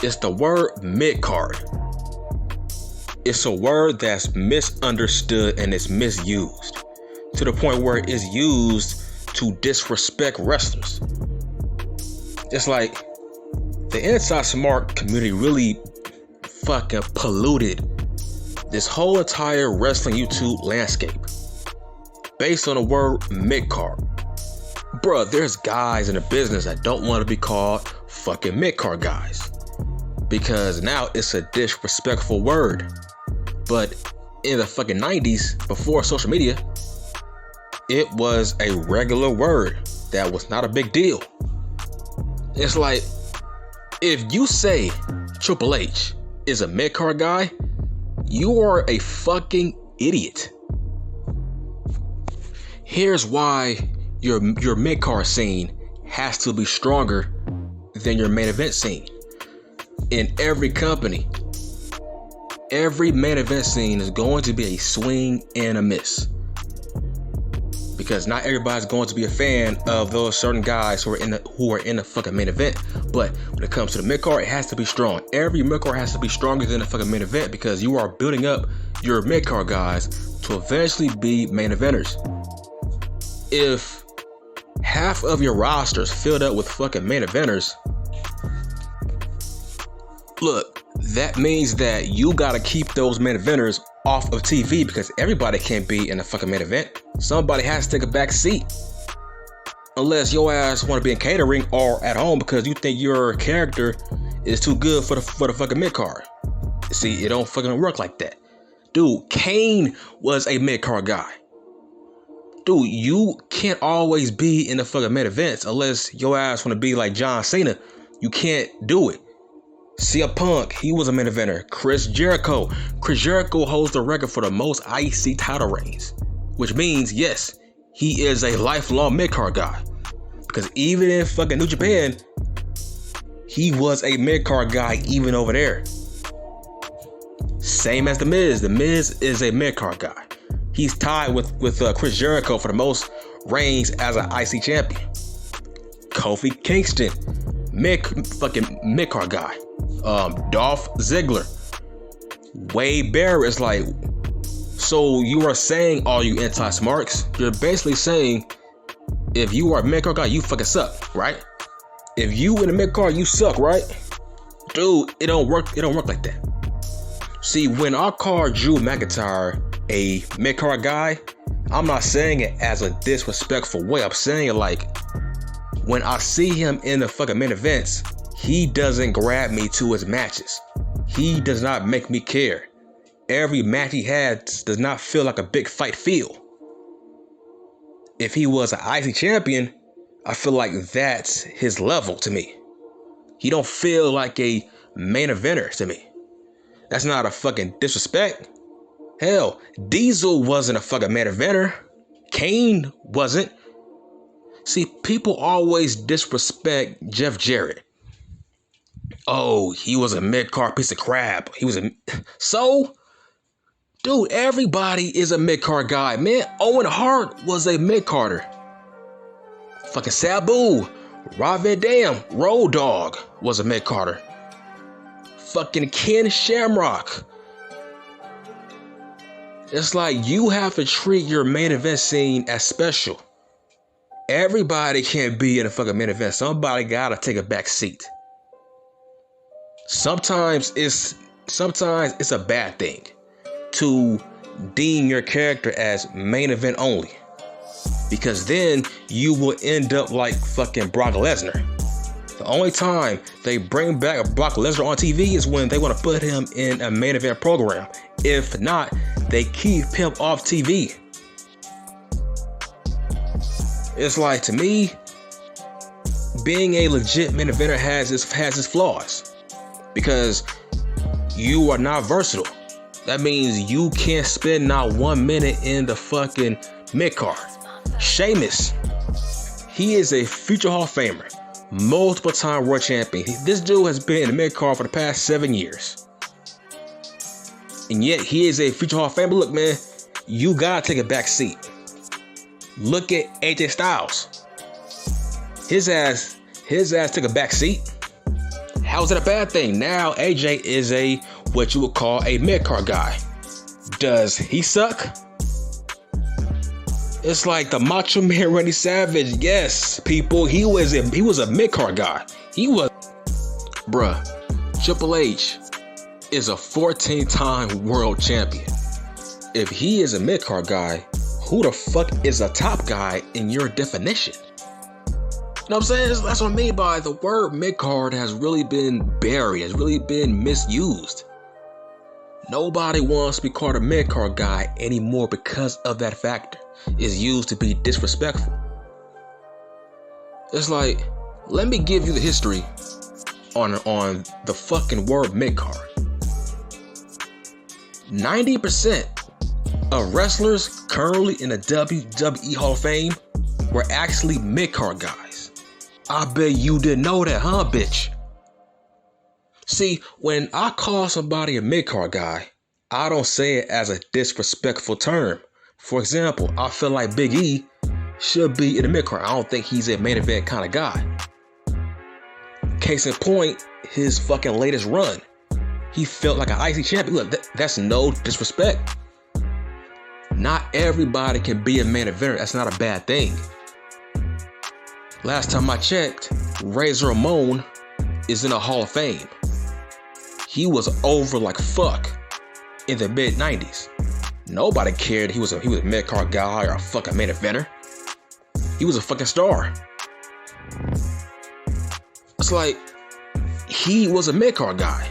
It's the word mid-card. It's a word that's misunderstood and it's misused to the point where it's used to disrespect wrestlers. It's like the anti-smart community really fucking polluted this whole entire wrestling YouTube landscape based on the word mid-card. Bruh, there's guys in the business that don't want to be called fucking mid-card guys because now it's a disrespectful word. But in the fucking 90s, before social media, it was a regular word that was not a big deal. It's like, if you say Triple H is a mid-card guy, you are a fucking idiot. Here's why your mid-card scene has to be stronger than your main event scene. In every company, every main event scene is going to be a swing and a miss. Because not everybody's going to be a fan of those certain guys who are in the fucking main event. But when it comes to the mid-card, it has to be strong. Every mid-card has to be stronger than the fucking main event because you are building up your mid-card guys to eventually be main eventers. If half of your roster is filled up with fucking main eventers, look, that means that you gotta keep those main eventers off of TV because everybody can't be in the fucking main event. Somebody has to take a back seat. Unless your ass want to be in catering or at home because you think your character is too good for the fucking mid-card. See, it don't fucking work like that. Dude, Kane was a mid-card guy. Dude, you can't always be in the fucking main events unless your ass want to be like John Cena. You can't do it. CM Punk, he was a main eventer. Chris Jericho holds the record for the most IC title reigns, which means, yes, he is a lifelong mid-card guy. Because even in fucking New Japan, he was a mid-card guy even over there. Same as The Miz. The Miz is a mid-card guy. He's tied with Chris Jericho for the most reigns as an IC champion. Kofi Kingston, mid-card guy. Dolph Ziggler, Wade Barrett is like, so you are saying, all you anti-smarts, you're basically saying, if you are a mid-card guy, you fucking suck, right? If you in a mid-card, you suck, right? Dude, it don't work like that. See, when I call Drew McIntyre a mid-card guy, I'm not saying it as a disrespectful way. I'm saying it like, when I see him in the fucking main events, he doesn't grab me to his matches. He does not make me care. Every match he has does not feel like a big fight feel. If he was an IC champion, I feel like that's his level to me. He don't feel like a main eventer to me. That's not a fucking disrespect. Hell, Diesel wasn't a fucking main eventer. Kane wasn't. See, people always disrespect Jeff Jarrett. Oh, he was a mid-card piece of crap. So, dude, everybody is a mid-card guy. Man, Owen Hart was a mid-carder. Fucking Sabu, Rob Van Dam, Road Dogg was a mid-carder. Fucking Ken Shamrock. It's like you have to treat your main event scene as special. Everybody can't be in a fucking main event. Somebody gotta take a back seat. Sometimes it's a bad thing to deem your character as main event only, because then you will end up like fucking Brock Lesnar. The only time they bring back Brock Lesnar on TV is when they want to put him in a main event program. If not, they keep him off TV. It's like, to me, being a legit main eventer has its flaws. Because you are not versatile. That means you can't spend not 1 minute in the fucking mid-card. Sheamus, he is a future Hall of Famer, multiple time world champion. This dude has been in the mid-card for the past 7 years. And yet he is a future Hall of Famer. Look, man, you gotta take a back seat. Look at AJ Styles. His ass took a back seat. How is it a bad thing? Now AJ is a what you would call a mid-card guy. Does he suck? It's like the Macho Man Randy Savage. Yes, people, he was a mid-card guy. He was, bruh. Triple H is a 14-time world champion. If he is a mid-card guy, who the fuck is a top guy in your definition? You know what I'm saying? That's what I mean by the word mid-card has really been buried, has really been misused. Nobody wants to be called a mid-card guy anymore because of that factor. It's used to be disrespectful. It's like, let me give you the history on the fucking word mid-card. 90% of wrestlers currently in the WWE Hall of Fame were actually mid-card guys. I bet you didn't know that, huh, bitch? See, when I call somebody a mid-card guy, I don't say it as a disrespectful term. For example, I feel like Big E should be in the mid-card. I don't think he's a main event kind of guy. Case in point, his fucking latest run. He felt like an IC champion. Look, that's no disrespect. Not everybody can be a main eventer. That's not a bad thing. Last time I checked, Razor Ramon is in the Hall of Fame. He was over like fuck in the mid-90s. Nobody cared he was a mid-card guy or a fucking main eventer. He was a fucking star. It's like, he was a mid-card guy.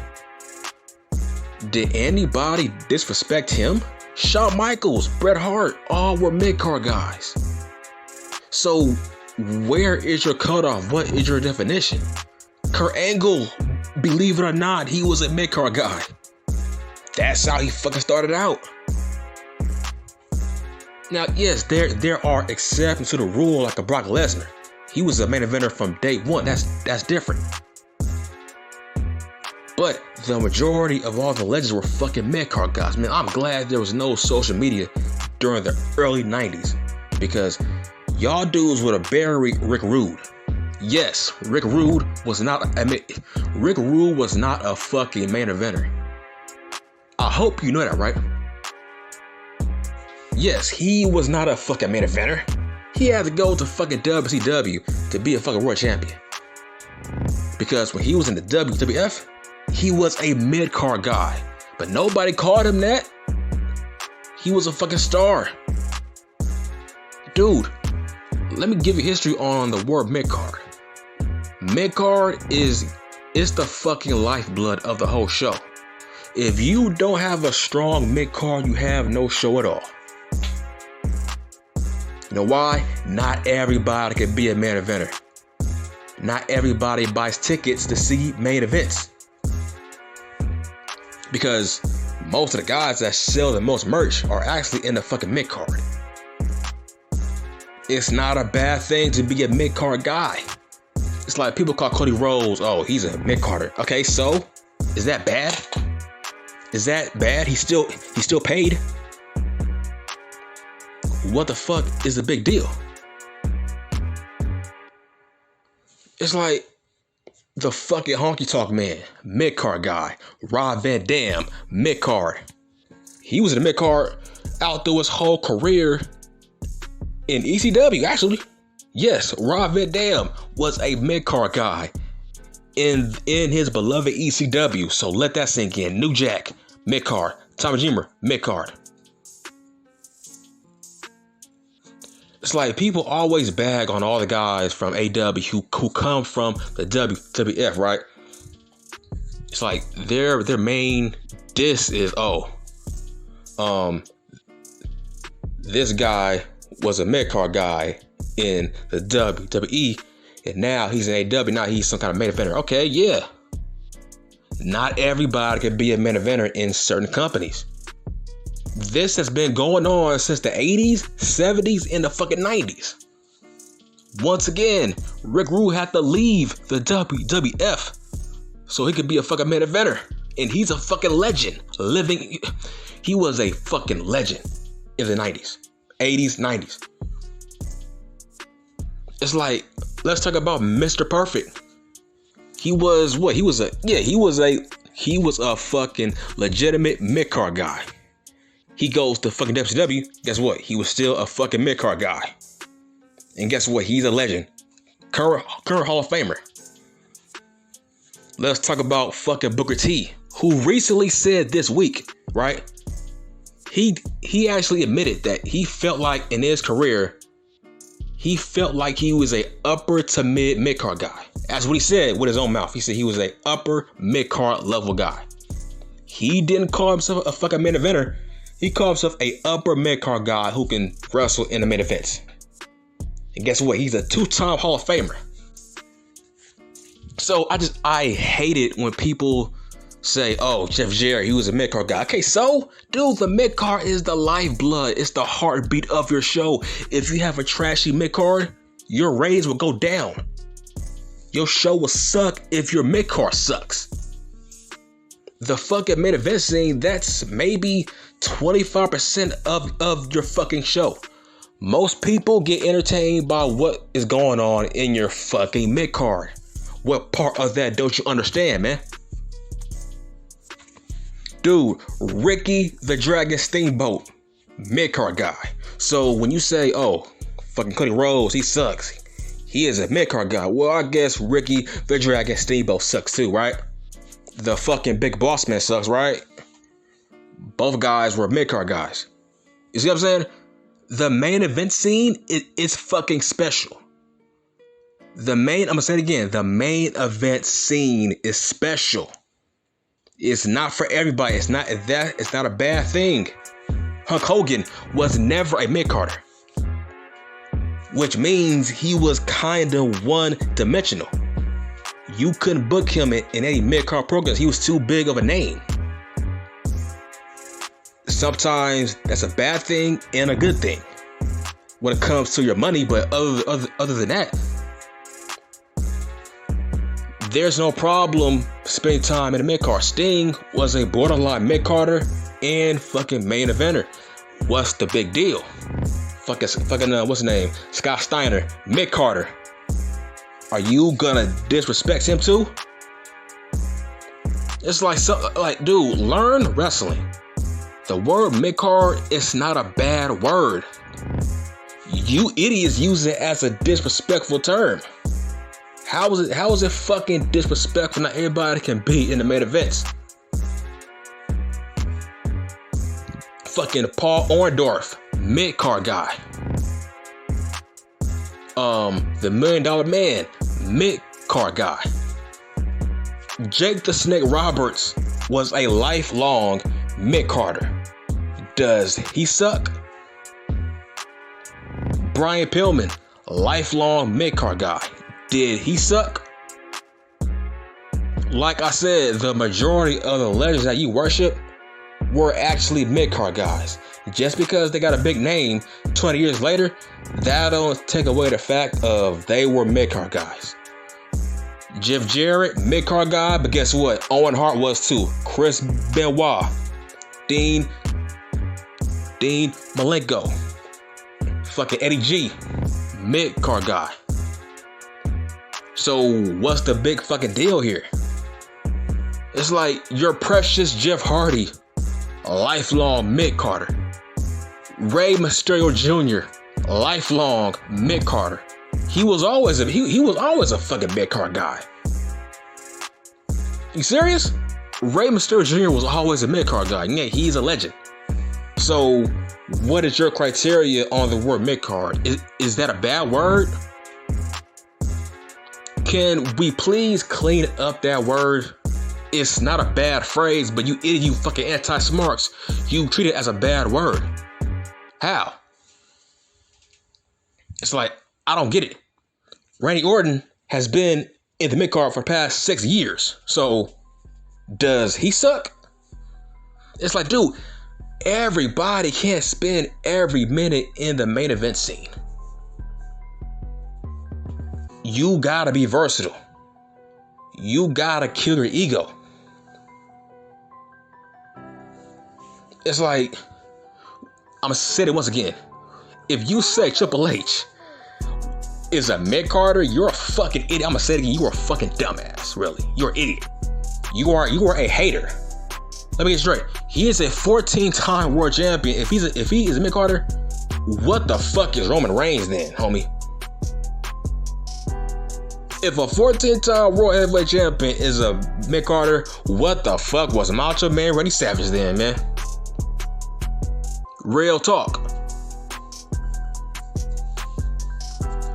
Did anybody disrespect him? Shawn Michaels, Bret Hart, all were mid-card guys. So, where is your cutoff? What is your definition? Kurt Angle, believe it or not, he was a mid-card guy. That's how he fucking started out. Now, yes, there are exceptions to the rule, like a Brock Lesnar. He was a main eventer from day one. That's different. But the majority of all the legends were fucking mid-card guys. Man, I'm glad there was no social media during the early 90s, because y'all dudes would have buried Rick Rude. Yes, Rick Rude was not a fucking main eventer. I hope you know that, right? Yes, he was not a fucking main eventer. He had to go to fucking WCW to be a fucking world champion. Because when he was in the WWF, he was a mid-card guy. But nobody called him that. He was a fucking star. Dude, let me give you history on the word mid-card. Mid-card is the fucking lifeblood of the whole show. If you don't have a strong mid-card, you have no show at all. You know why? Not everybody can be a main eventer. Not everybody buys tickets to see main events. Because most of the guys that sell the most merch are actually in the fucking mid-card. It's not a bad thing to be a mid-card guy. It's like people call Cody Rhodes, oh, he's a mid-carder. Okay, so is that bad? Is that bad? He's still paid. What the fuck is the big deal? It's like the fucking Honky Tonk Man, mid-card guy. Rob Van Dam, mid-card. He was in the mid-card out through his whole career in ECW, actually. Yes, Rob Van Dam was a mid-card guy in his beloved ECW. So let that sink in. New Jack, mid-card. Tommy Dreamer, mid-card. It's like people always bag on all the guys from AW who come from the WWF, right? It's like their main diss is, this guy was a mid-card guy in the WWE, and now he's in AW. Now he's some kind of main eventer. Okay, yeah. Not everybody can be a main eventer in certain companies. This has been going on since the 80s, 70s, and the fucking 90s. Once again, Rick Rude had to leave the WWF so he could be a fucking main eventer. And he's a fucking legend. He was a fucking legend in the 90s, 80s, 90s. It's like, let's talk about Mr. Perfect. He was what? He was a fucking legitimate mid-card guy. He goes to fucking WCW. Guess what? He was still a fucking mid-card guy. And guess what? He's a legend. Current Hall of Famer. Let's talk about fucking Booker T, who recently said this week, right? He actually admitted that he felt like in his career, he felt like he was a upper to mid-card guy. That's what he said with his own mouth. He said he was a upper mid-card level guy. He didn't call himself a fucking main eventer. He called himself a upper mid-card guy who can wrestle in the main events. And guess what? He's a 2-time Hall of Famer. So I hate it when people say, oh, Jeff Jarrett, he was a mid-card guy. Okay, so, dude, the mid-card is the lifeblood. It's the heartbeat of your show. If you have a trashy mid-card, your ratings will go down. Your show will suck if your mid-card sucks. The fucking main event scene, that's maybe 25% of your fucking show. Most people get entertained by what is going on in your fucking mid-card. What part of that don't you understand, man? Dude, Ricky the Dragon Steamboat, mid-card guy. So when you say, oh, fucking Cody Rhodes, he sucks. He is a mid-card guy. Well, I guess Ricky the Dragon Steamboat sucks too, right? The fucking Big Boss Man sucks, right? Both guys were mid-card guys. You see what I'm saying? The main event scene is fucking special. I'm gonna say it again. The main event scene is special. It's not for everybody. It's not a bad thing. Hulk Hogan was never a mid-carder, which means he was kind of one-dimensional. You couldn't book him in any mid-card programs. He was too big of a name. Sometimes that's a bad thing and a good thing when it comes to your money, but other than that, there's no problem spending time in a mid-card. Sting was a borderline mid-carder and fucking main eventer. What's the big deal? Fucking what's his name? Scott Steiner, mid-carder. Are you gonna disrespect him too? It's like, dude, learn wrestling. The word mid-card is not a bad word. You idiots use it as a disrespectful term. How is it fucking disrespectful? Not everybody can be in the main events. Fucking Paul Orndorff, mid-card guy. The $1 Million Man, mid-card guy. Jake the Snake Roberts was a lifelong mid-carder. Does he suck? Brian Pillman, lifelong mid-card guy. Did he suck? Like I said, the majority of the legends that you worship were actually mid-card guys. Just because they got a big name 20 years later, that don't take away the fact of they were mid-card guys. Jeff Jarrett, mid-card guy, but guess what? Owen Hart was too. Chris Benoit, Dean Malenko, fucking Eddie G, mid-card guy. So what's the big fucking deal here? It's like your precious Jeff Hardy, a lifelong mid-carder. Rey Mysterio Jr., lifelong mid-carder. He was always a fucking mid-card guy. You serious? Rey Mysterio Jr. was always a mid-card guy. Yeah, he's a legend. So what is your criteria on the word mid-card? Is that a bad word? Can we please clean up that word? It's not a bad phrase, but you fucking anti-smarts, you treat it as a bad word. How? It's like, I don't get it. Randy Orton has been in the mid-card for the past 6 years. So, does he suck? It's like, dude, everybody can't spend every minute in the main event scene. You gotta be versatile. You gotta kill your ego. It's like, I'm gonna say it once again. If you say Triple H is a mid-carder, you're a fucking idiot. I'm gonna say it again, you're a fucking dumbass, really. You're an idiot. You are a hater. Let me get straight. He is a 14-time world champion. If he is a mid-carder, what the fuck is Roman Reigns then, homie? If a 14-time world heavyweight champion is a mid-carder, what the fuck was Macho Man Randy Savage then, man? Real talk.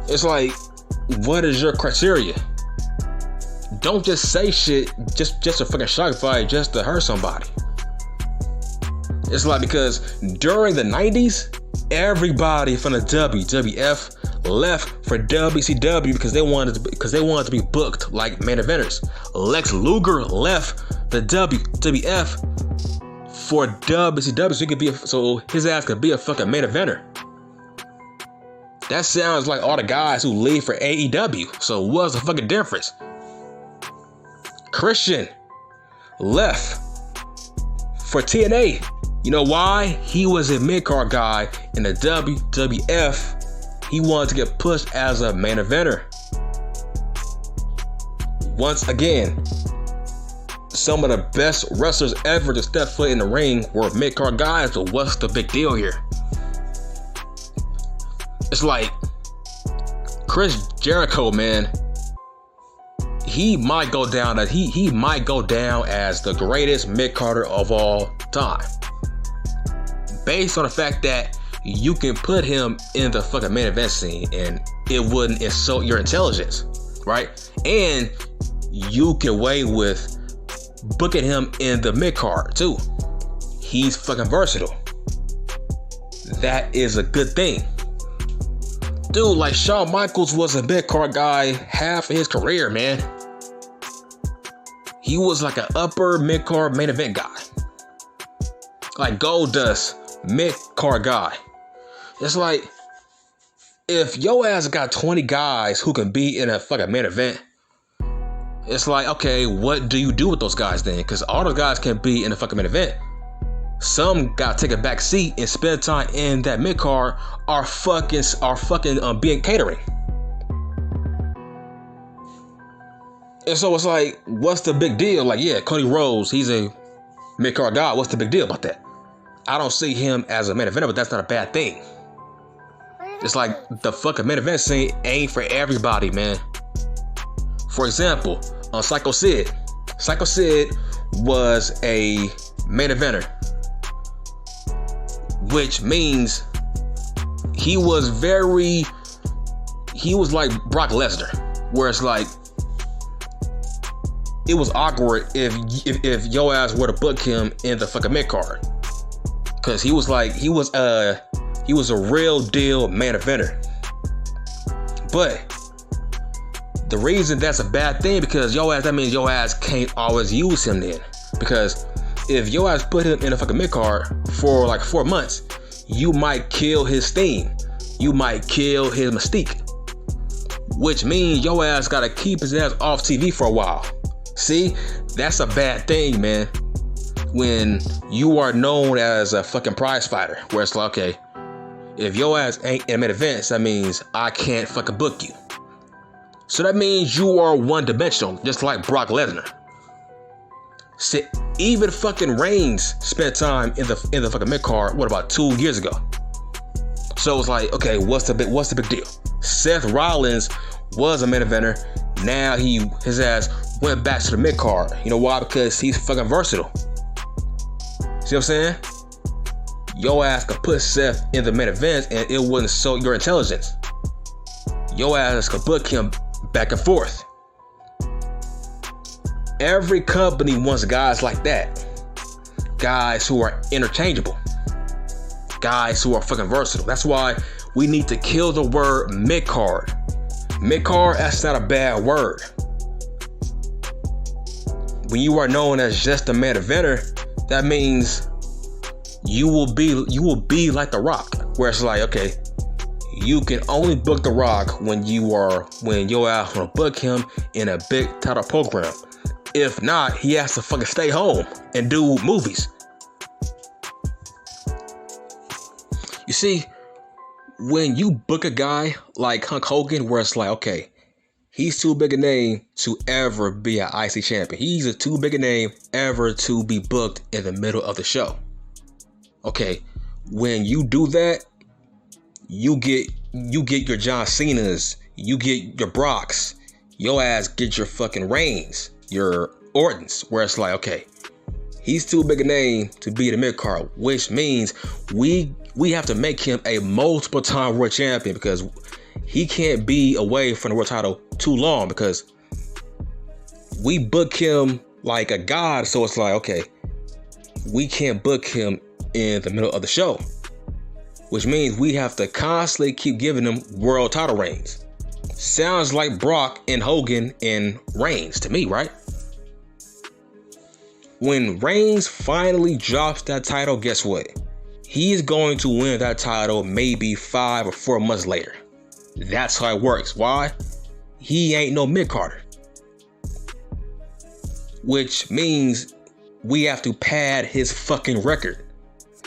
It's like, what is your criteria? Don't just say shit just to fucking shock fight, just to hurt somebody. It's like, because during the 90s, everybody from the WWF left for WCW because they wanted to be booked like main eventers. Lex Luger left the WWF for WCW so his ass could be a fucking main eventer. That sounds like all the guys who leave for AEW. So what's the fucking difference? Christian left for TNA. You know why? He was a mid-card guy in the WWF. He wanted to get pushed as a main eventer. Once again, some of the best wrestlers ever to step foot in the ring were mid-card guys, but what's the big deal here? It's like Chris Jericho, man. He might go down as he might go down as the greatest mid-carder of all time, based on the fact that you can put him in the fucking main event scene and it wouldn't insult your intelligence, right? And you can weigh with booking him in the mid-card too. He's fucking versatile. That is a good thing. Dude, like Shawn Michaels was a mid-card guy half of his career, man. He was like an upper mid-card main event guy. Like Goldust, mid-card guy. It's like, if your ass got 20 guys who can be in a fucking main event, it's like, okay, what do you do with those guys then? Because all those guys can be in a fucking main event. Some gotta take a back seat and spend time in that mid card are fucking being catering. And so it's like, what's the big deal? Like, yeah, Cody Rhodes, he's a mid card guy. What's the big deal about that? I don't see him as a main eventer, but that's not a bad thing. It's like the fucking main event scene ain't for everybody, man. For example, on Psycho Sid. Psycho Sid was a main eventer, which means he was like Brock Lesnar, where it's like, it was awkward if your ass were to book him in the fucking mid card, because he was a real deal main eventer. But the reason that's a bad thing, because that means your ass can't always use him then, because if your ass put him in a fucking mid card for like 4 months, you might kill his steam. You might kill his mystique. Which means your ass gotta keep his ass off TV for a while. See, that's a bad thing, man. When you are known as a fucking prize fighter, where it's like, okay, if your ass ain't in main events, that means I can't fucking book you. So that means you are one-dimensional, just like Brock Lesnar. See, even fucking Reigns spent time in the fucking mid card, what, about 2 years ago? So it's like, okay, what's the big deal? Seth Rollins was a main eventer. Now his ass went back to the mid card. You know why? Because he's fucking versatile. See what I'm saying? Your ass could put Seth in the main event and it wouldn't insult your intelligence. Your ass could book him back and forth. Every company wants guys like that. Guys who are interchangeable. Guys who are fucking versatile. That's why we need to kill the word mid-card. Mid-card, that's not a bad word. When you are known as just a main eventer, that means you will be like The Rock, where it's like, okay, you can only book The Rock when your ass wanna book him in a big title program. If not, he has to fucking stay home and do movies. You see, when you book a guy like Hulk Hogan, where it's like, okay, he's too big a name to ever be an IC champion. He's a too big a name ever to be booked in the middle of the show. Okay, when you do that, you get your John Cena's, you get your Brocks, your ass get your fucking Reigns, your Ortons, where it's like, okay, he's too big a name to be the mid card, which means we have to make him a multiple time world champion, because he can't be away from the world title too long, because we book him like a god. So it's like, okay, we can't book him in the middle of the show, which means we have to constantly keep giving him world title reigns. Sounds like Brock and Hogan and Reigns to me, right? When Reigns finally drops that title, guess what? He's going to win that title maybe 5 or 4 months later. That's how it works. Why? He ain't no mid-carder. Which means we have to pad his fucking record,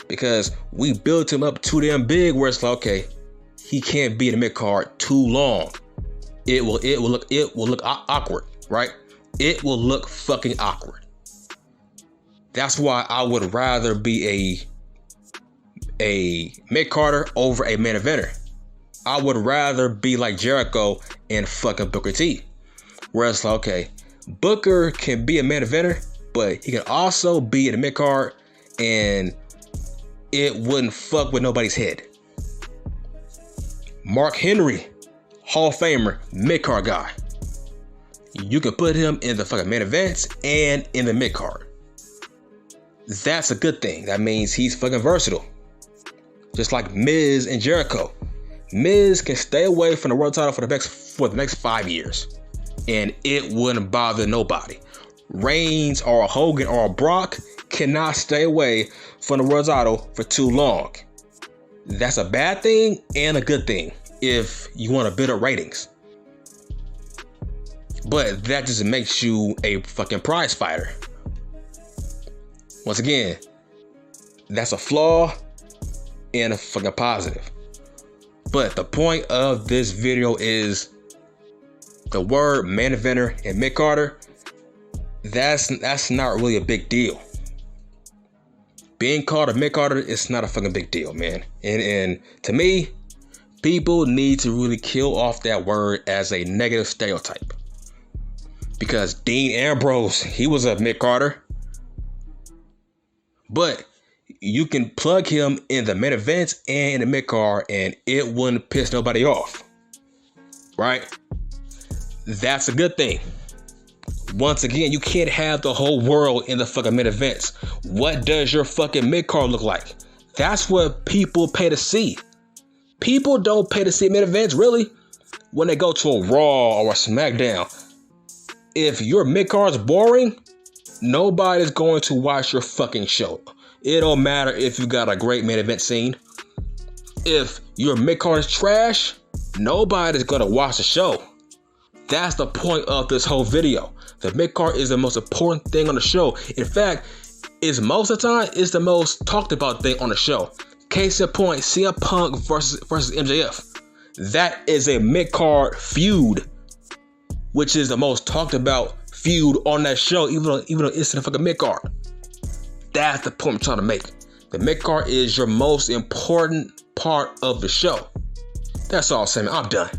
because we built him up too damn big where it's like, okay, he can't be in the mid-card too long. It will look awkward, right? It will look fucking awkward. That's why I would rather be a mid-carder over a main eventer. I would rather be like Jericho and fucking Booker T, where it's like, okay, Booker can be a main eventer, but he can also be in the mid-card and it wouldn't fuck with nobody's head. Mark Henry, Hall of Famer, mid-card guy. You can put him in the fucking main events and in the mid-card. That's a good thing. That means he's fucking versatile. Just like Miz and Jericho. Miz can stay away from the world title for the next 5 years, and it wouldn't bother nobody. Reigns or a Hogan or a Brock cannot stay away from the world title for too long. That's a bad thing and a good thing if you want to build up ratings. But that just makes you a fucking prize fighter. Once again, that's a flaw and a fucking positive. But the point of this video is the word main eventer and mid-carder, that's not really a big deal. Being called a mid-carder is not a fucking big deal, man. And to me, people need to really kill off that word as a negative stereotype. Because Dean Ambrose, he was a mid-carder. But you can plug him in the main events and in the mid-card and it wouldn't piss nobody off. Right? That's a good thing. Once again, you can't have the whole world in the fucking mid events. What does your fucking mid-card look like? That's what people pay to see. People don't pay to see mid events, really. When they go to a Raw or a SmackDown. If your mid-card's boring, nobody's going to watch your fucking show. It don't matter if you got a great main event scene. If your mid-card is trash, nobody's gonna watch the show. That's the point of this whole video. The mid-card is the most important thing on the show. In fact, it's most of the time, it's the most talked about thing on the show. Case in point, CM Punk versus MJF. That is a mid-card feud, which is the most talked about feud on that show, even though it's in the fucking mid-card. That's the point I'm trying to make. The mid-card is your most important part of the show. That's all I'm saying. I'm done.